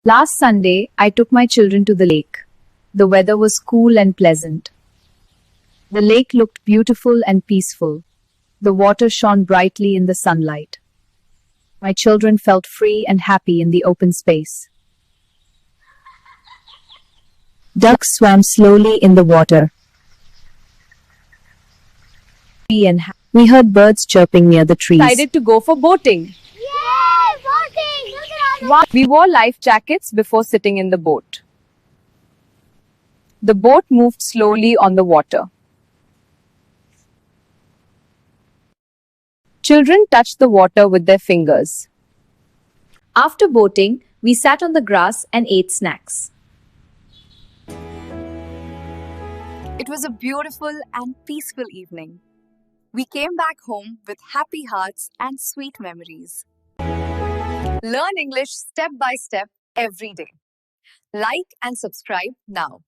Last Sunday, I took my children to the lake. The weather was cool and pleasant. The lake looked beautiful and peaceful. The water shone brightly in the sunlight. My children felt free and happy in the open space. Ducks swam slowly in the water. We heard birds chirping near the trees. Decided to go for boating. Yay! Boating! Look at all the... We wore life jackets before sitting in the boat. The boat moved slowly on the water. Children touched the water with their fingers. After boating, we sat on the grass and ate snacks. It was a beautiful and peaceful evening. We came back home with happy hearts and sweet memories. Learn English step by step every day. Like and subscribe now.